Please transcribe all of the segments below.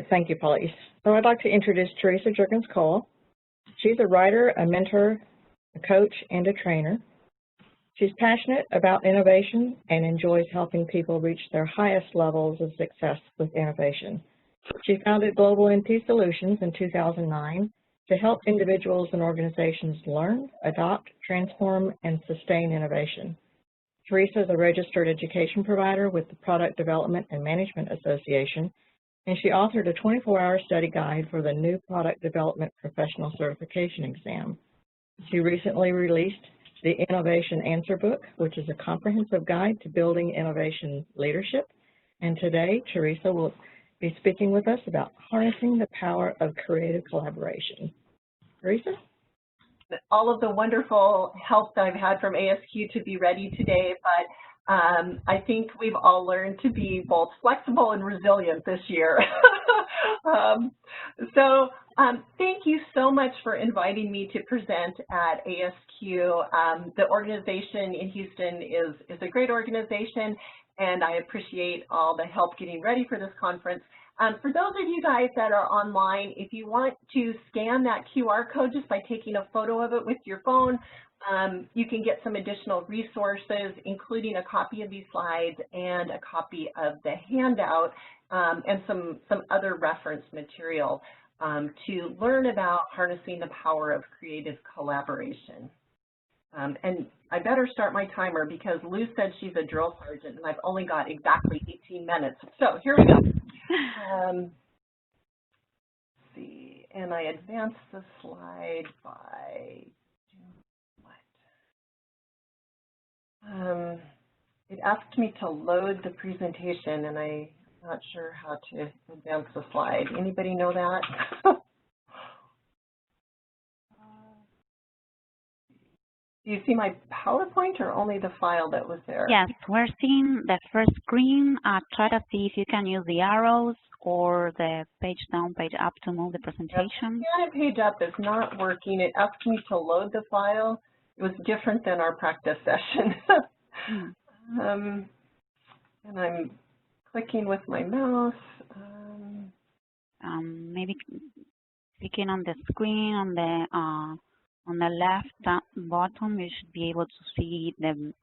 Thank you, Polly. So I'd like to introduce Teresa Jurgens-Kowals. She's a writer, a mentor, a coach, and a trainer. She's passionate about innovation and enjoys helping people reach their highest levels of success with innovation. She founded Global NP Solutions in 2009 to help individuals and organizations learn, adopt, transform, and sustain innovation. Teresa is a registered education provider with the Product Development and Management Association, and she authored a 24-hour study guide for the new Product Development Professional Certification Exam. She recently released the Innovation Answer Book, which is a comprehensive guide to building innovation leadership. And today, Teresa will be speaking with us about harnessing the power of creative collaboration. Teresa? All of the wonderful help that I've had from ASQ to be ready today, but I think we've all learned to be both flexible and resilient this year. Thank you so much for inviting me to present at ASQ. The organization in Houston is a great organization, and I appreciate all the help getting ready for this conference. For those of you guys that are online, if you want to scan that QR code just by taking a photo of it with your phone, you can get some additional resources, including a copy of these slides and a copy of the handout and some other reference material to learn about harnessing the power of creative collaboration. And I better start my timer because Lou said she's a drill sergeant and I've only got exactly 18 minutes. So here we go. Let's see, and I advance the slide by what? It asked me to load the presentation, and I'm not sure how to advance the slide. Anybody know that? Do you see my PowerPoint or only the file that was there? Yes, we're seeing the first screen. Try to see if you can use the arrows or the page down, page up to move the presentation. The page up is not working. It asked me to load the file. It was different than our practice session. And I'm clicking with my mouse. Maybe clicking on the screen on the left bottom, you should be able to see the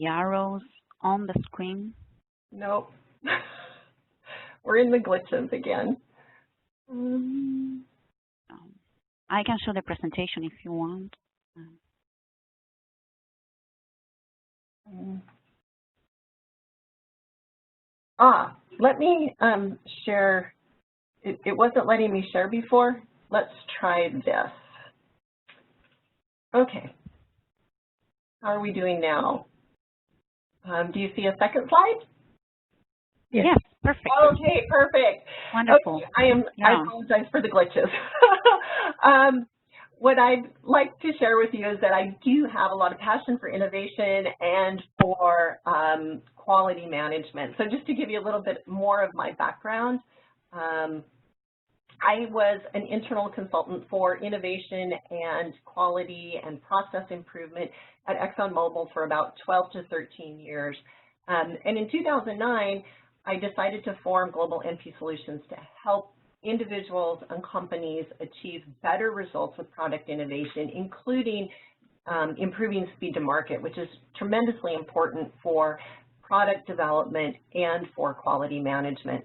arrows on the screen. Nope. We're in the glitches again. I can show the presentation if you want. Let me share. It wasn't letting me share before. Let's try this. Okay. How are we doing now? Do you see a second slide? Yes, perfect. Okay, perfect. Wonderful. Okay, I apologize for the glitches. What I'd like to share with you is that I do have a lot of passion for innovation and for quality management. So just to give you a little bit more of my background, I was an internal consultant for innovation and quality and process improvement at ExxonMobil for about 12 to 13 years. And in 2009, I decided to form Global NP Solutions to help individuals and companies achieve better results with product innovation, including improving speed to market, which is tremendously important for product development and for quality management.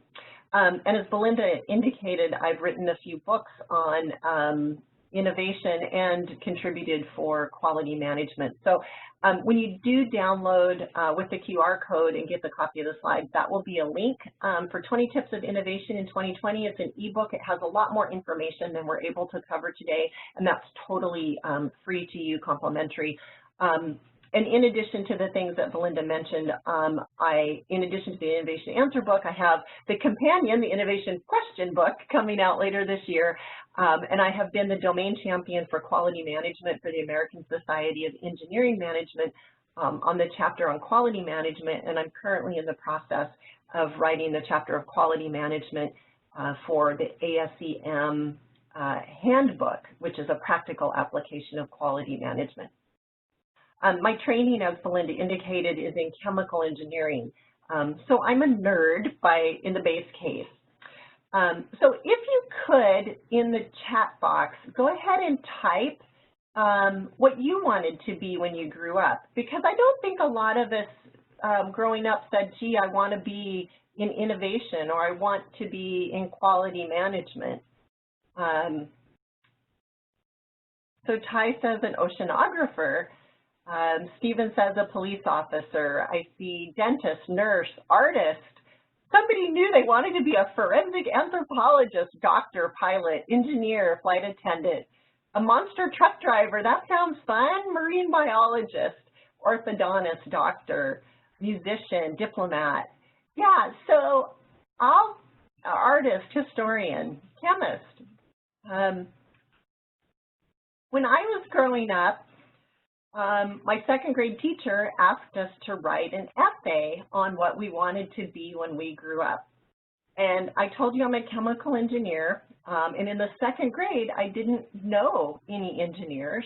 And as Belinda indicated, I've written a few books on innovation and contributed for quality management. So when you do download with the QR code and get the copy of the slides, that will be a link for 20 Tips of Innovation in 2020. It's an ebook. It has a lot more information than we're able to cover today, and that's totally free to you, complimentary. And in addition to the things that Belinda mentioned, in addition to the Innovation Answer book, I have the companion, the Innovation Question book, coming out later this year. And I have been the domain champion for quality management for the American Society of Engineering Management on the chapter on quality management. And I'm currently in the process of writing the chapter of quality management for the ASEM handbook, which is a practical application of quality management. My training, as Belinda indicated, is in chemical engineering. So I'm a nerd in the base case. So if you could, in the chat box, go ahead and type what you wanted to be when you grew up, because I don't think a lot of us growing up said, gee, I want to be in innovation, or I want to be in quality management. So Ty says an oceanographer. Stephen says a police officer. I see dentist, nurse, artist. Somebody knew they wanted to be a forensic anthropologist, doctor, pilot, engineer, flight attendant, a monster truck driver. That sounds fun. Marine biologist, orthodontist, doctor, musician, diplomat. Yeah, so artist, historian, chemist. When I was growing up, my second grade teacher asked us to write an essay on what we wanted to be when we grew up. And I told you I'm a chemical engineer, and in the second grade, I didn't know any engineers.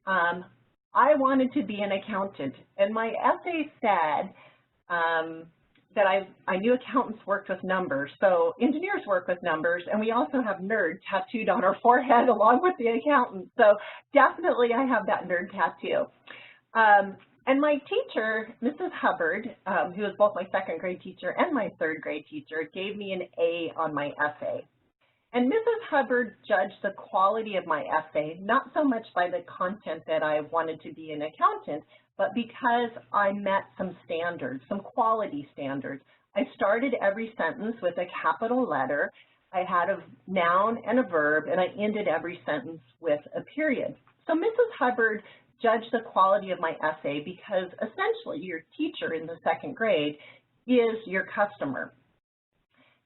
I wanted to be an accountant, and my essay said that I knew accountants worked with numbers, so engineers work with numbers, and we also have nerd tattooed on our forehead along with the accountant. So definitely I have that nerd tattoo. And my teacher, Mrs. Hubbard, who was both my second grade teacher and my third grade teacher, gave me an A on my essay. And Mrs. Hubbard judged the quality of my essay, not so much by the content that I wanted to be an accountant, but because I met some standards, some quality standards. I started every sentence with a capital letter. I had a noun and a verb, and I ended every sentence with a period. So Mrs. Hubbard judged the quality of my essay because essentially your teacher in the second grade is your customer.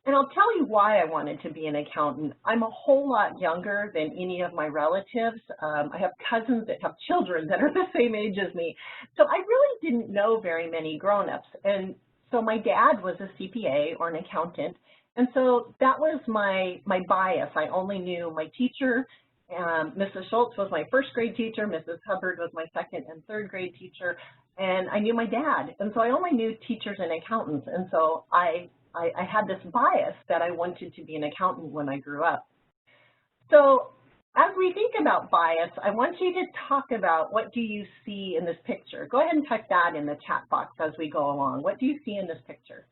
And I'll tell you why I wanted to be an accountant. I'm a whole lot younger than any of my relatives. I have cousins that have children that are the same age as me. So I really didn't know very many grown-ups. And so my dad was a CPA or an accountant. And so that was my bias. I only knew my teacher. Mrs. Schultz was my first grade teacher. Mrs. Hubbard was my second and third grade teacher. And I knew my dad. And so I only knew teachers and accountants. And so I had this bias that I wanted to be an accountant when I grew up. So as we think about bias, I want you to talk about what do you see in this picture. Go ahead and type that in the chat box as we go along. What do you see in this picture?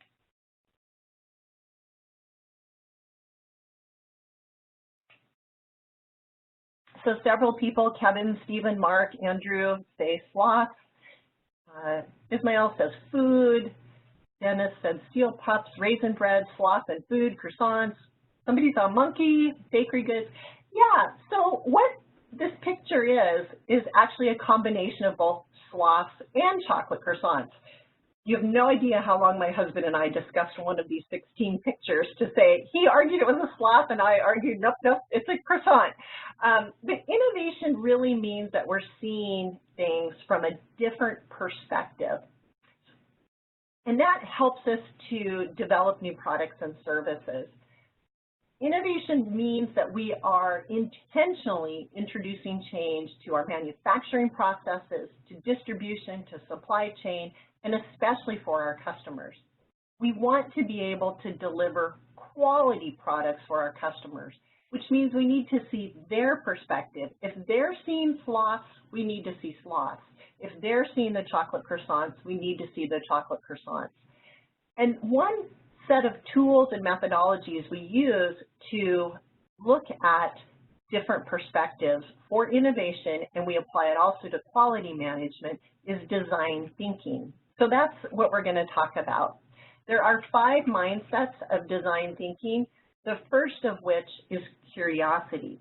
So several people, Kevin, Stephen, Mark, Andrew, say sloth. Ismail says food. Dennis said steel pups, raisin bread, sloth and food, croissants. Somebody saw monkey, bakery goods. Yeah, so what this picture is actually a combination of both sloths and chocolate croissants. You have no idea how long my husband and I discussed one of these 16 pictures to say, he argued it was a sloth and I argued, nope, nope, it's a croissant. But innovation really means that we're seeing things from a different perspective. And that helps us to develop new products and services. Innovation means that we are intentionally introducing change to our manufacturing processes, to distribution, to supply chain, and especially for our customers. We want to be able to deliver quality products for our customers, which means we need to see their perspective. If they're seeing sloths, we need to see sloths. If they're seeing the chocolate croissants, we need to see the chocolate croissants. And one set of tools and methodologies we use to look at different perspectives for innovation, and we apply it also to quality management, is design thinking. So that's what we're going to talk about. There are 5 mindsets of design thinking, the first of which is curiosity.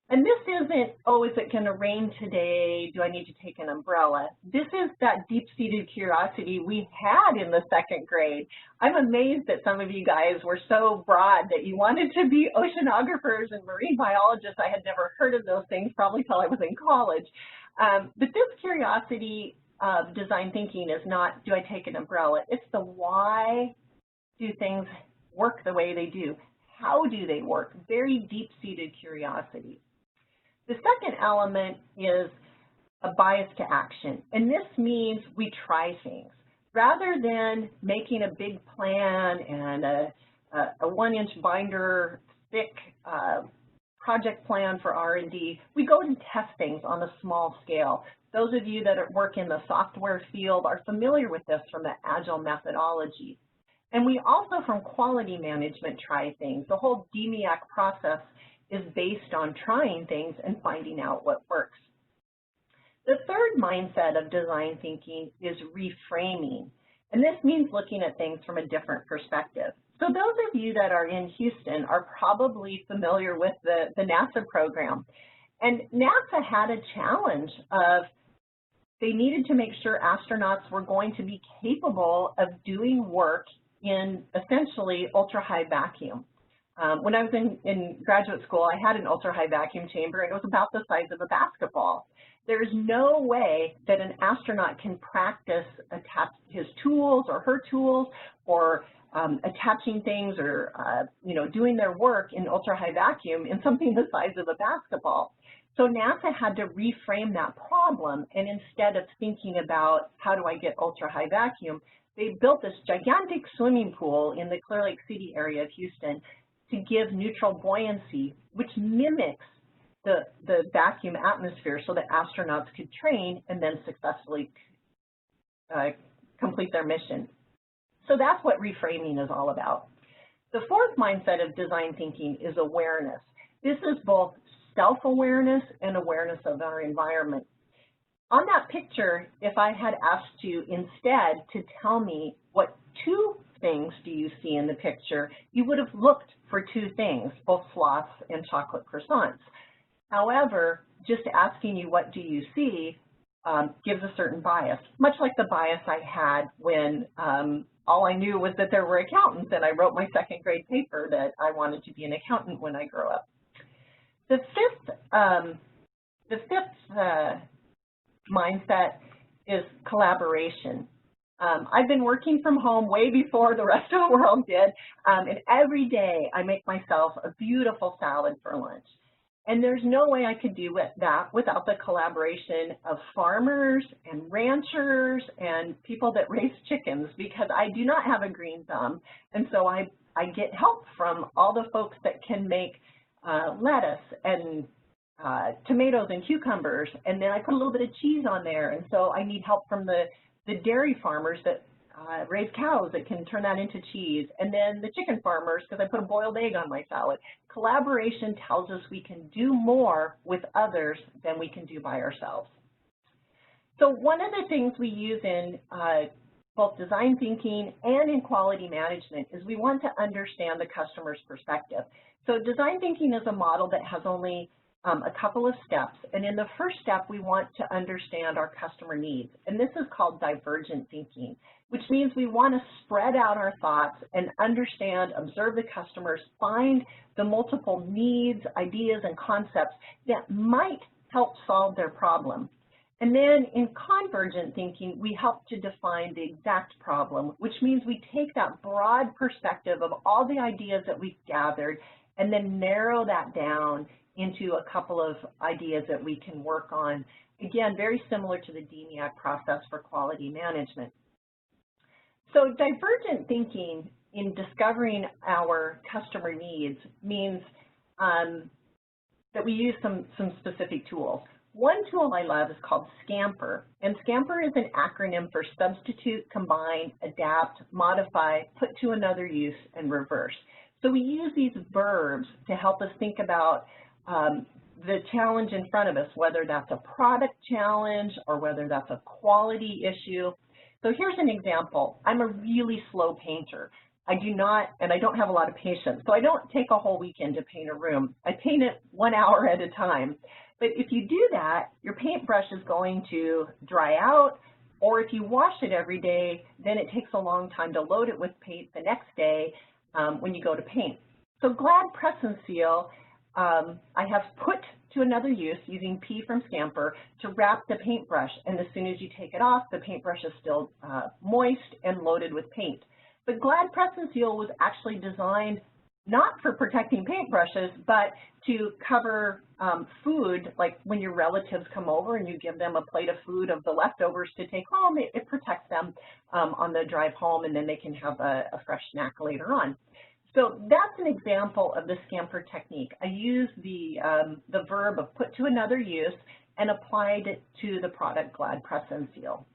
And this isn't, oh, is it going to rain today? Do I need to take an umbrella? This is that deep-seated curiosity we had in the second grade. I'm amazed that some of you guys were so broad that you wanted to be oceanographers and marine biologists. I had never heard of those things, probably till I was in college. But this curiosity of design thinking is not, do I take an umbrella? It's the why do things work the way they do? How do they work? Very deep-seated curiosity. The second element is a bias to action, and this means we try things. Rather than making a big plan and a a 1-inch binder thick project plan for R&D. We go and test things on a small scale. Those of you that work in the software field are familiar with this from the Agile methodology. And we also, from quality management, try things. The whole DMIAC process is based on trying things and finding out what works. The third mindset of design thinking is reframing. And this means looking at things from a different perspective. So those of you that are in Houston are probably familiar with the NASA program. And NASA had a challenge of they needed to make sure astronauts were going to be capable of doing work in essentially ultra-high vacuum. When I was in graduate school, I had an ultra-high vacuum chamber, and it was about the size of a basketball. There's no way that an astronaut can practice his tools or her tools or attaching things or doing their work in ultra-high vacuum in something the size of a basketball. So NASA had to reframe that problem, and instead of thinking about how do I get ultra-high vacuum, they built this gigantic swimming pool in the Clear Lake City area of Houston to give neutral buoyancy, which mimics the vacuum atmosphere so that astronauts could train and then successfully complete their mission. So that's what reframing is all about. The fourth mindset of design thinking is awareness. This is both self-awareness and awareness of our environment. On that picture, if I had asked you instead to tell me what 2 things do you see in the picture, you would have looked for 2 things, both sloths and chocolate croissants. However, just asking you what do you see gives a certain bias, much like the bias I had when all I knew was that there were accountants, and I wrote my 2nd grade paper that I wanted to be an accountant when I grow up. The fifth mindset is collaboration. I've been working from home way before the rest of the world did, and every day I make myself a beautiful salad for lunch. And there's no way I could do that without the collaboration of farmers and ranchers and people that raise chickens, because I do not have a green thumb, and so I get help from all the folks that can make lettuce and tomatoes and cucumbers, and then I put a little bit of cheese on there, and so I need help from the dairy farmers that raise cows that can turn that into cheese, and then the chicken farmers because I put a boiled egg on my salad. Collaboration tells us we can do more with others than we can do by ourselves. So one of the things we use in both design thinking and in quality management is we want to understand the customer's perspective. So design thinking is a model that has only a couple of steps, and in the first step we want to understand our customer needs, and this is called divergent thinking, which means we want to spread out our thoughts and understand, observe the customers, find the multiple needs, ideas, and concepts that might help solve their problem. And then in convergent thinking, we help to define the exact problem, which means we take that broad perspective of all the ideas that we've gathered and then narrow that down into a couple of ideas that we can work on. Again, very similar to the DMIAC process for quality management. So divergent thinking in discovering our customer needs means that we use some specific tools. One tool I love is called Scamper, and Scamper is an acronym for substitute, combine, adapt, modify, put to another use, and reverse. So we use these verbs to help us think about the challenge in front of us, whether that's a product challenge or whether that's a quality issue. So here's an example. I'm a really slow painter. I don't have a lot of patience, so I don't take a whole weekend to paint a room. I paint it 1 hour at a time. But if you do that, your paintbrush is going to dry out, or if you wash it every day, then it takes a long time to load it with paint the next day when you go to paint. So Glad Press and Seal, I have put to another use using P from Scamper to wrap the paintbrush, and as soon as you take it off, the paintbrush is still moist and loaded with paint. But Glad Press and Seal was actually designed not for protecting paintbrushes, but to cover food, like when your relatives come over and you give them a plate of food of the leftovers to take home, it protects them on the drive home, and then they can have a fresh snack later on. So that's an example of the scamper technique. I used the verb of put to another use and applied it to the product Glad Press and Seal.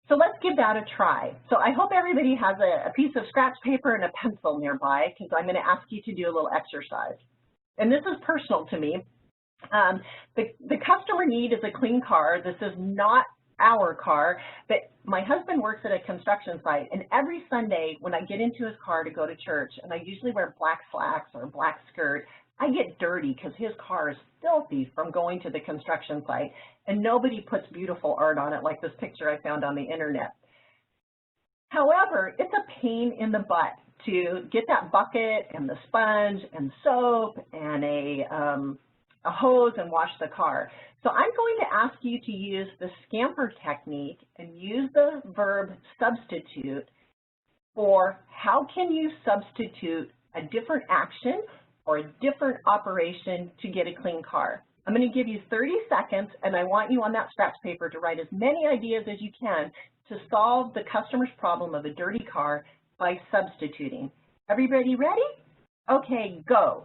So let's give that a try. So I hope everybody has a piece of scratch paper and a pencil nearby, because I'm going to ask you to do a little exercise. And this is personal to me. The customer need is a clean car. This is not our car, but my husband works at a construction site, and every Sunday when I get into his car to go to church, and I usually wear black slacks or a black skirt, I get dirty because his car is filthy from going to the construction site, and nobody puts beautiful art on it like this picture I found on the internet. However, it's a pain in the butt to get that bucket and the sponge and soap and a hose and wash the car. So I'm going to ask you to use the scamper technique and use the verb substitute for how can you substitute a different action or a different operation to get a clean car. I'm going to give you 30 seconds, and I want you on that scratch paper to write as many ideas as you can to solve the customer's problem of a dirty car by substituting. Everybody ready? Okay, go.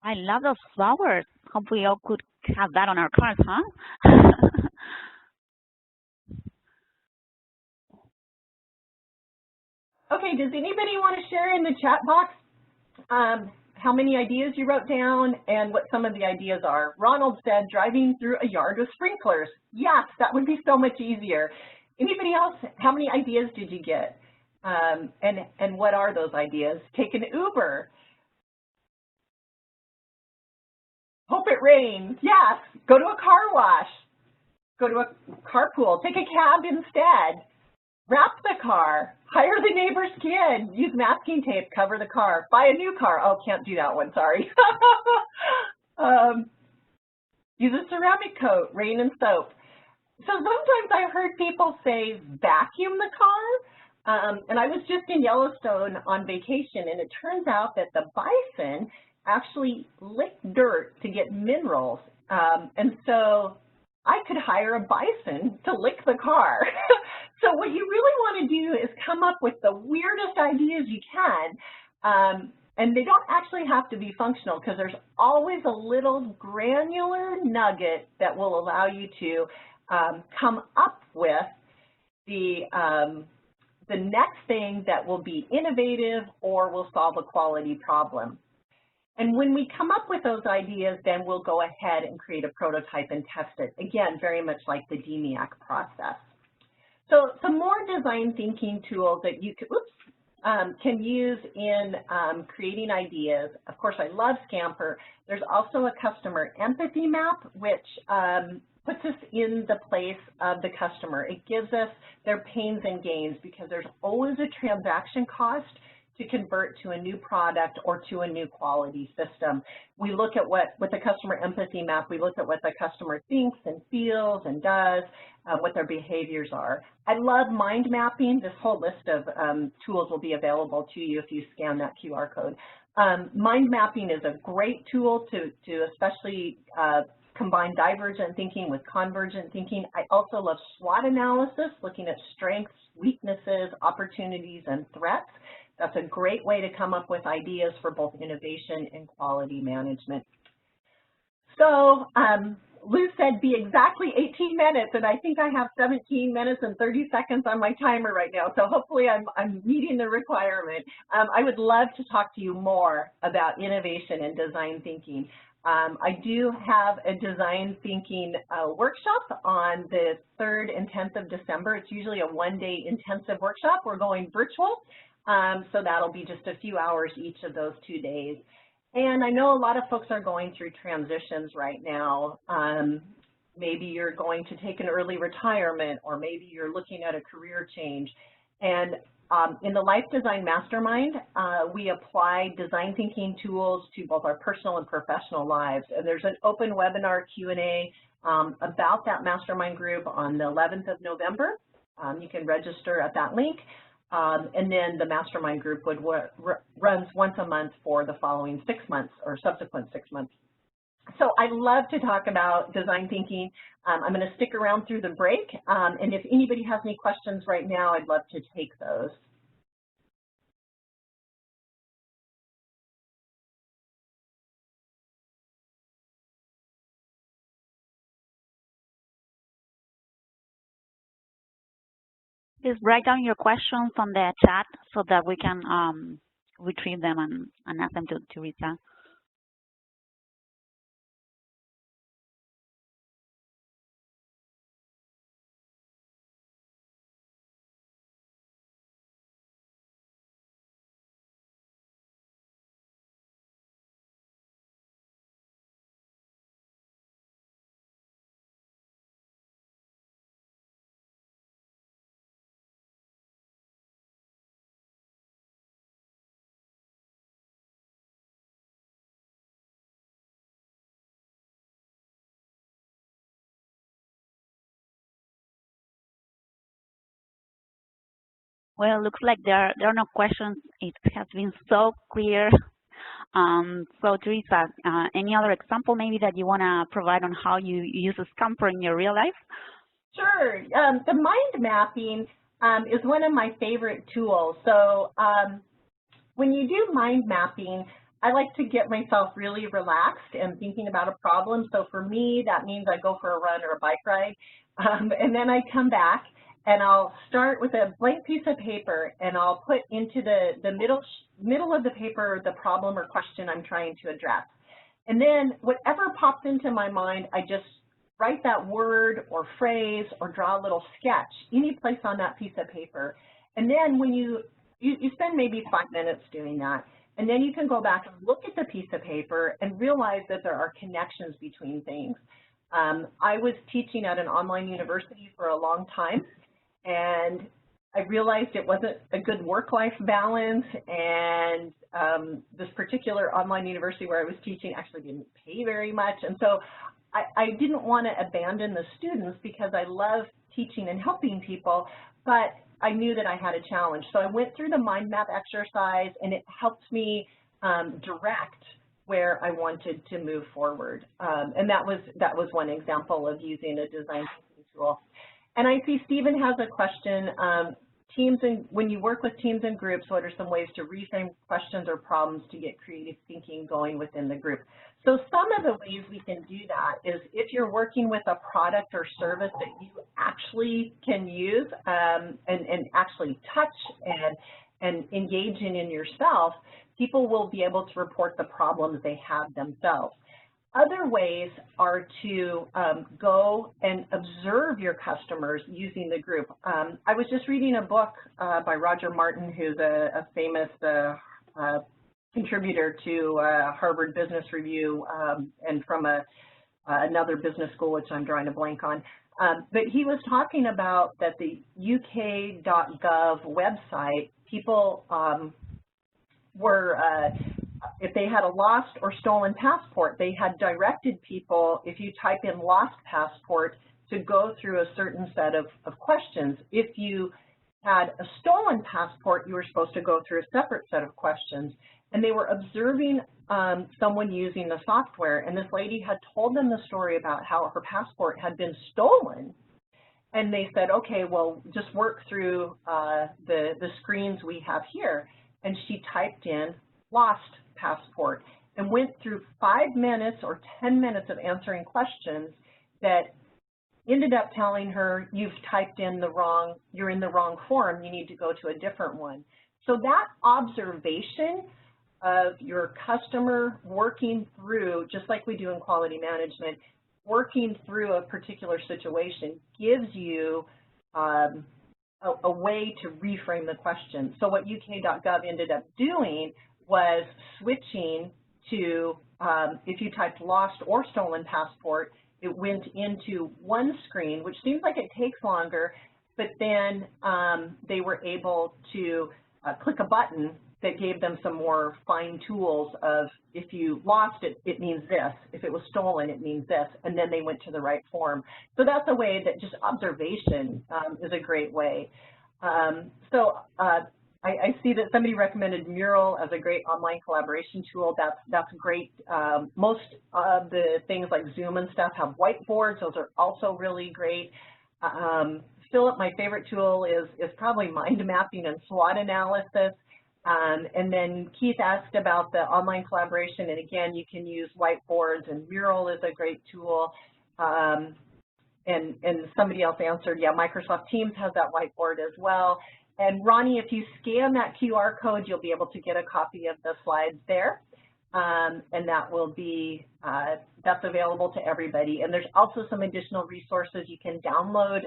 I love those flowers. Hope we all could have that on our cars, huh? Okay, does anybody want to share in the chat box how many ideas you wrote down and what some of the ideas are? Ronald said driving through a yard with sprinklers. Yes, that would be so much easier. Anybody else, how many ideas did you get? And what are those ideas? Take an Uber. Hope it rains. Yes. Go to a car wash. Go to a carpool. Take a cab instead. Wrap the car. Hire the neighbor's kid. Use masking tape. Cover the car. Buy a new car. Oh, can't do that one. Sorry. Use a ceramic coat. Rain and soap. So sometimes I've heard people say vacuum the car. And I was just in Yellowstone on vacation, and it turns out that the bison actually lick dirt to get minerals. And so I could hire a bison to lick the car. So what you really want to do is come up with the weirdest ideas you can. And they don't actually have to be functional, because there's always a little granular nugget that will allow you to come up with the next thing that will be innovative or will solve a quality problem. And when we come up with those ideas, then we'll go ahead and create a prototype and test it. Again, very much like the DMIAC process. So some more design thinking tools that you can use in creating ideas. Of course, I love Scamper. There's also a customer empathy map, which puts us in the place of the customer. It gives us their pains and gains, because there's always a transaction cost to convert to a new product or to a new quality system. We look at with the customer empathy map, we look at what the customer thinks and feels and does, what their behaviors are. I love mind mapping. This whole list of tools will be available to you if you scan that QR code. Mind mapping is a great tool to especially combine divergent thinking with convergent thinking. I also love SWOT analysis, looking at strengths, weaknesses, opportunities, and threats. That's a great way to come up with ideas for both innovation and quality management. So Lou said be exactly 18 minutes, and I think I have 17 minutes and 30 seconds on my timer right now, so hopefully I'm meeting the requirement. I would love to talk to you more about innovation and design thinking. I do have a design thinking workshop on the 3rd and 10th of December. It's usually a one-day intensive workshop. We're going virtual. So that'll be just a few hours each of those 2 days. And I know a lot of folks are going through transitions right now. Maybe you're going to take an early retirement, or maybe you're looking at a career change. And in the Life Design Mastermind, we apply design thinking tools to both our personal and professional lives. And there's an open webinar Q&A about that mastermind group on the 11th of November. You can register at that link, and then the mastermind group runs once a month for the following 6 months or subsequent 6 months. So I love to talk about design thinking. I'm going to stick around through the break, and if anybody has any questions right now, I'd love to take those. Please write down your questions on the chat so that we can retrieve them and ask them to Teresa. Well, it looks like there are no questions. It has been so clear. So Teresa, any other example maybe that you want to provide on how you use a Scamper in your real life? Sure. The mind mapping is one of my favorite tools. So when you do mind mapping, I like to get myself really relaxed and thinking about a problem. So for me, that means I go for a run or a bike ride, and then I come back and I'll start with a blank piece of paper and I'll put into the middle of the paper the problem or question I'm trying to address. And then whatever pops into my mind, I just write that word or phrase or draw a little sketch any place on that piece of paper. And then when you spend maybe 5 minutes doing that, and then you can go back and look at the piece of paper and realize that there are connections between things. I was teaching at an online university for a long time, and I realized it wasn't a good work-life balance, and this particular online university where I was teaching actually didn't pay very much. And so I didn't want to abandon the students because I love teaching and helping people, but I knew that I had a challenge. So I went through the mind map exercise, and it helped me direct where I wanted to move forward. And that was one example of using a design thinking tool. And I see Stephen has a question. When you work with teams and groups, what are some ways to reframe questions or problems to get creative thinking going within the group? So some of the ways we can do that is if you're working with a product or service that you actually can use and actually touch and engage in yourself, people will be able to report the problems they have themselves. Other ways are to go and observe your customers using the group. I was just reading a book by Roger Martin, who's a famous contributor to Harvard Business Review and from another business school, which I'm drawing a blank on. But he was talking about that the UK.gov website, people were if they had a lost or stolen passport, they had directed people, if you type in lost passport, to go through a certain set of questions. If you had a stolen passport, you were supposed to go through a separate set of questions. And they were observing someone using the software, and this lady had told them the story about how her passport had been stolen. And they said, okay, well, just work through the screens we have here. And she typed in lost passport and went through 5 minutes or 10 minutes of answering questions that ended up telling her, you've typed in you're in the wrong form, you need to go to a different one. So that observation of your customer working through, just like we do in quality management, working through a particular situation gives you a way to reframe the question. So what UK.gov ended up doing was switching to, if you typed lost or stolen passport, it went into one screen, which seems like it takes longer, but then they were able to click a button that gave them some more fine tools of if you lost it, it means this. If it was stolen, it means this. And then they went to the right form. So that's a way that just observation is a great way. I see that somebody recommended Mural as a great online collaboration tool. That's great. Most of the things like Zoom and stuff have whiteboards. Those are also really great. Philip, my favorite tool is probably mind mapping and SWOT analysis. And then Keith asked about the online collaboration, and again, you can use whiteboards, and Mural is a great tool. And somebody else answered, yeah, Microsoft Teams has that whiteboard as well. And Ronnie, if you scan that QR code, you'll be able to get a copy of the slides there. And that will be, that's available to everybody. And there's also some additional resources you can download.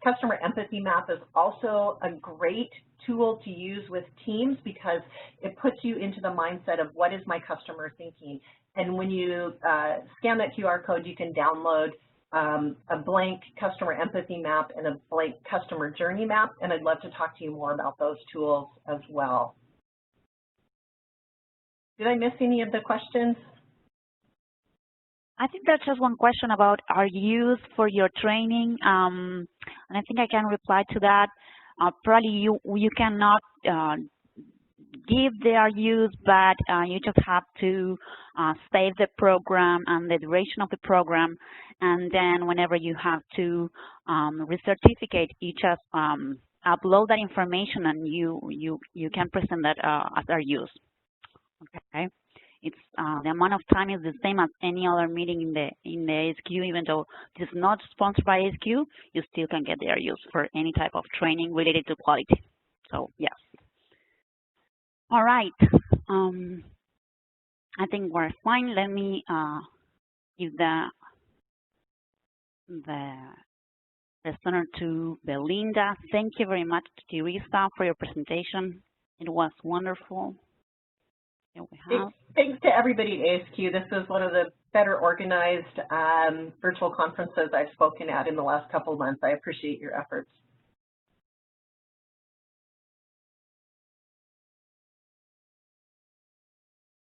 Customer Empathy Map is also a great tool to use with teams because it puts you into the mindset of what is my customer thinking. And when you scan that QR code, you can download a blank customer empathy map and a blank customer journey map, and I'd love to talk to you more about those tools as well. Did I miss any of the questions? I think that's just one question about our use for your training, and I think I can reply to that. Probably you cannot give their use, but you just have to save the program and the duration of the program, and then whenever you have to recertificate, you just upload that information, and you can present that as our use. Okay, it's the amount of time is the same as any other meeting in the ASQ, even though it is not sponsored by ASQ, you still can get their use for any type of training related to quality. So yes. All right, I think we're fine. Let me give the center to Belinda. Thank you very much, Teresa, for your presentation. It was wonderful. Here we have. Thanks to everybody at ASQ. This is one of the better organized virtual conferences I've spoken at in the last couple of months. I appreciate your efforts.